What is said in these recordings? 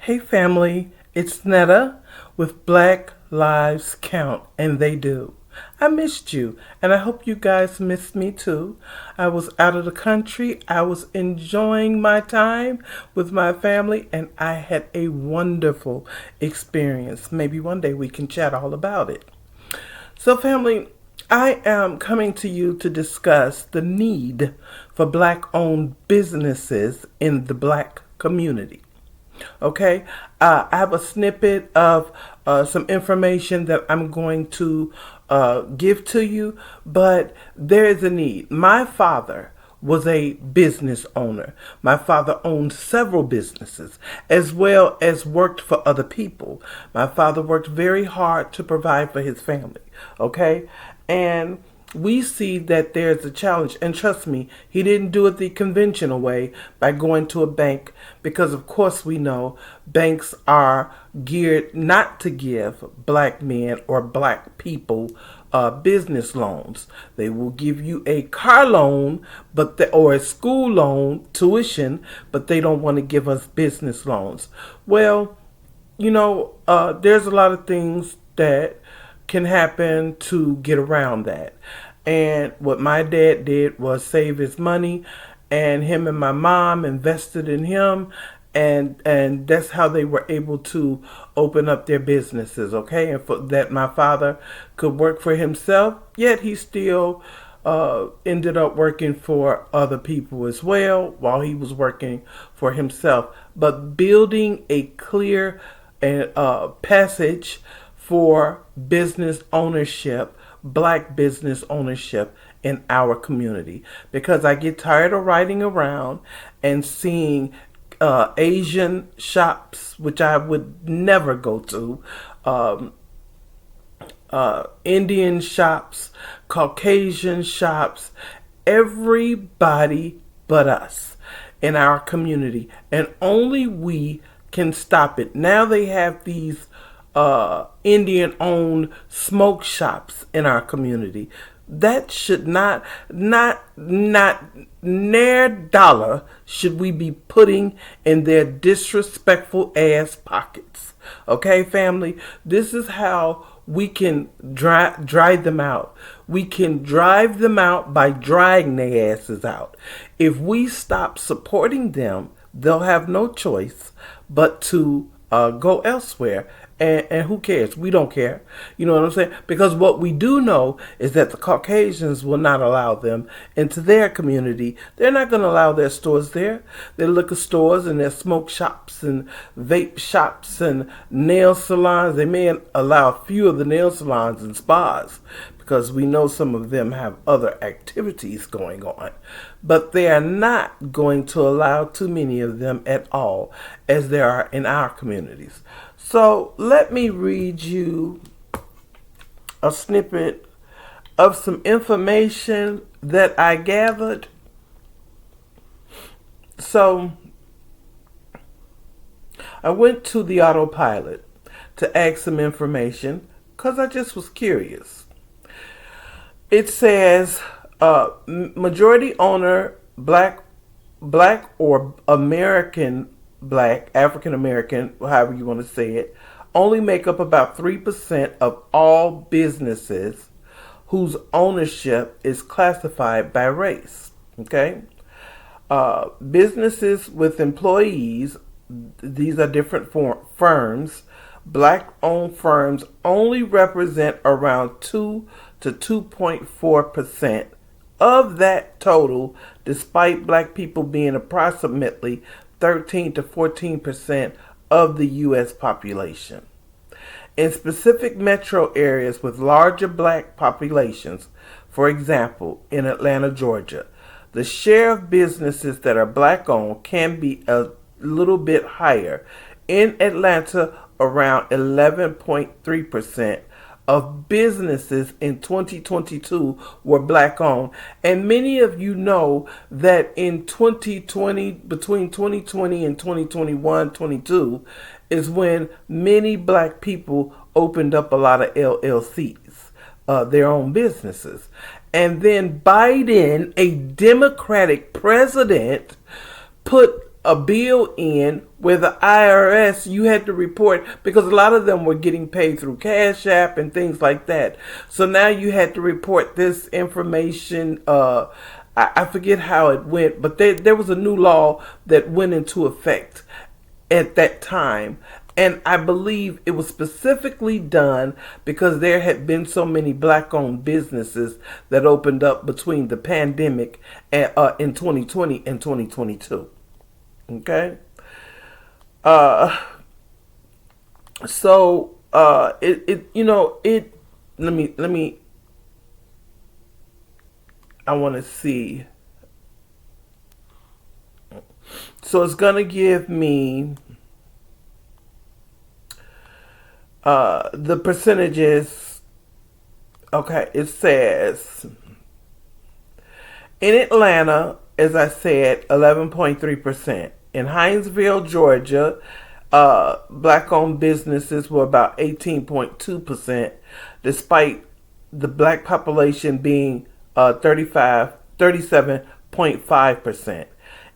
Hey family, it's Netta with Black Lives Count, and they do. I missed you, and I hope you guys missed me too. I was out of the country, I was enjoying my time with my family, and I had a wonderful experience. Maybe one day we can chat all about it. So, family, I am coming to you to discuss the need for black owned businesses in the black community. Okay, I have a snippet of some information that I'm going to give to you, but there is a need. My father was a business owner. My father owned several businesses as well as worked for other people. My father worked very hard to provide for his family. Okay, and we see that there's a challenge. And trust me, he didn't do it the conventional way by going to a bank because, of course, we know banks are geared not to give black men or black people business loans. They will give you a car loan, or a school loan, tuition, but they don't want to give us business loans. Well, there's a lot of things that can happen to get around that. And what my dad did was save his money, and him and my mom invested in him, and that's how they were able to open up their businesses. Okay, and for that, my father could work for himself, yet he still ended up working for other people as well while he was working for himself, but building a clear passage for business ownership, black business ownership in our community. Because I get tired of riding around and seeing Asian shops, which I would never go to, Indian shops, Caucasian shops, everybody but us in our community. And only we can stop it. Now they have these Indian owned smoke shops in our community. That should not near dollar should we be putting in their disrespectful ass pockets. Okay, family, this is how we can drive them out. We can drive them out by dragging their asses out. If we stop supporting them, they'll have no choice but to go elsewhere. And who cares? We don't care. You know what I'm saying? Because what we do know is that the Caucasians will not allow them into their community. They're not going to allow their stores there. Their liquor stores and their smoke shops and vape shops and nail salons. They may allow a few of the nail salons and spas because we know some of them have other activities going on. But they are not going to allow too many of them at all, as there are in our communities. So let me read you a snippet of some information that I gathered. So I went to the autopilot to ask some information because I just was curious. It says majority owner black or American black, African American, however you want to say it, only make up about 3% of all businesses whose ownership is classified by race. Okay? Businesses with employees, these are different firms. Black owned firms only represent around 2 to 2.4% of that total, despite black people being approximately 13 to 14% of the U.S. population. In specific metro areas with larger black populations, for example, in Atlanta, Georgia, the share of businesses that are black owned can be a little bit higher. In Atlanta, around 11.3% of businesses in 2022 were black owned. And many of you know that in 2020, between 2020 and 2021, 22, is when many black people opened up a lot of LLCs, their own businesses. And then Biden, a Democratic president, put a bill in where the IRS, you had to report, because a lot of them were getting paid through Cash App and things like that. So now you had to report this information. I forget how it went, but there was a new law that went into effect at that time. And I believe it was specifically done because there had been so many black-owned businesses that opened up between the pandemic and, in 2020 and 2022. Okay. So let me I want to see. So it's gonna give me the percentages. Okay, it says in Atlanta, as I said, 11.3%. In Hinesville, Georgia, black-owned businesses were about 18.2%, despite the black population being 37.5%.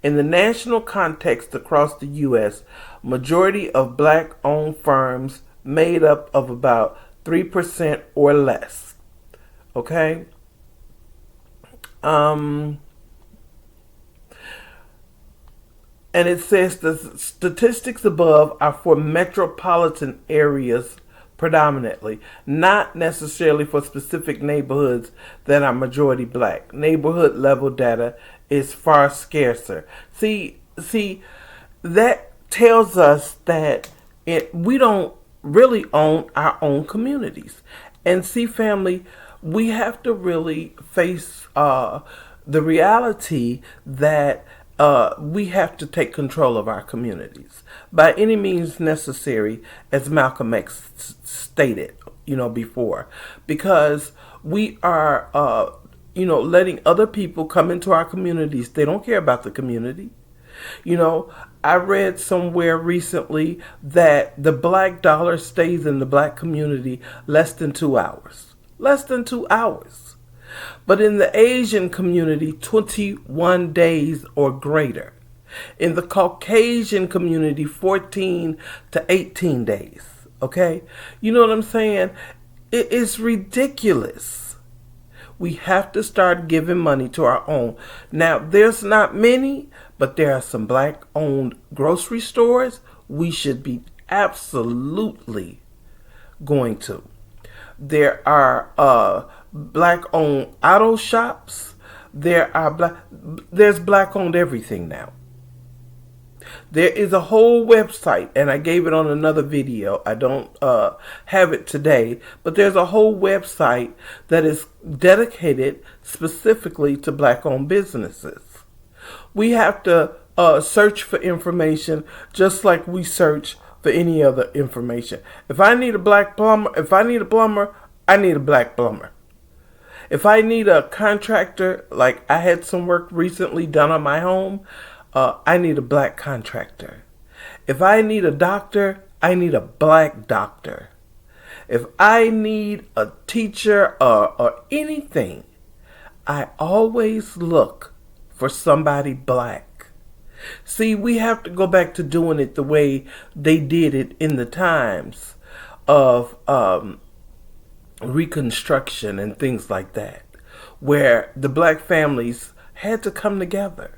In the national context across the U.S., majority of black-owned firms made up of about 3% or less. Okay? And it says the statistics above are for metropolitan areas predominantly, not necessarily for specific neighborhoods that are majority black. Neighborhood level data is far scarcer. See, that tells us that we don't really own our own communities. And see, family, we have to really face the reality that we have to take control of our communities by any means necessary, as Malcolm X stated, before, because we are, letting other people come into our communities. They don't care about the community. I read somewhere recently that the black dollar stays in the black community less than 2 hours. Less than 2 hours. But in the Asian community, 21 days or greater. In the Caucasian community, 14 to 18 days. Okay? You know what I'm saying? It is ridiculous. We have to start giving money to our own. Now, there's not many, but there are some black-owned grocery stores we should be absolutely going to. There are black-owned auto shops. There's black-owned everything now. There is a whole website, and I gave it on another video. I don't have it today, but there's a whole website that is dedicated specifically to black-owned businesses. We have to search for information just like we search for any other information. If I need a plumber, I need a black plumber. If I need a contractor, like I had some work recently done on my home, I need a black contractor. If I need a doctor, I need a black doctor. If I need a teacher or anything, I always look for somebody black. See, we have to go back to doing it the way they did it in the times of Reconstruction and things like that, where the black families had to come together.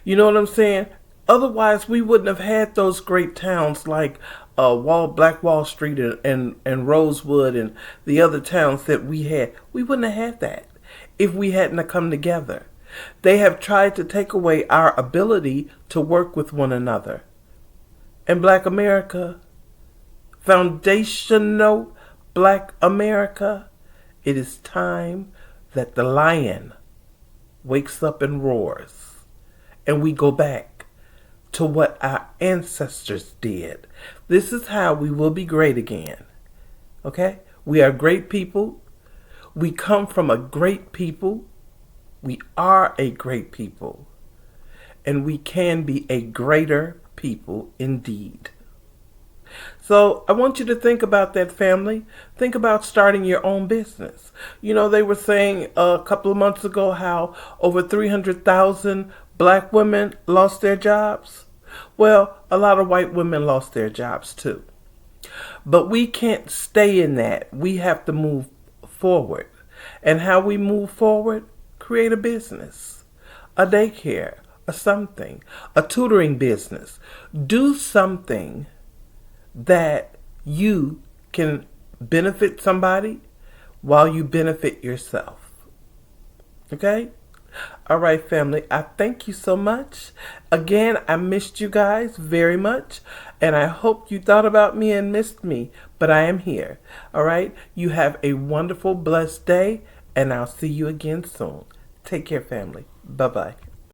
You know what I'm saying? Otherwise, we wouldn't have had those great towns like Black Wall Street and Rosewood and the other towns that we had. We wouldn't have had that if we hadn't have come together. They have tried to take away our ability to work with one another. And Black America, foundational Black America, it is time that the lion wakes up and roars, and we go back to what our ancestors did. This is how we will be great again. Okay? We are great people. We come from a great people. We are a great people. And we can be a greater people indeed. So I want you to think about that, family. Think about starting your own business. You know, they were saying a couple of months ago how over 300,000 black women lost their jobs. Well, a lot of white women lost their jobs too. But we can't stay in that. We have to move forward. And how we move forward? Create a business, a daycare, a something, a tutoring business. Do something that you can benefit somebody while you benefit yourself. Okay? All right, family. I thank you so much. Again, I missed you guys very much, and I hope you thought about me and missed me, but I am here. All right? You have a wonderful, blessed day, and I'll see you again soon. Take care, family. Bye-bye.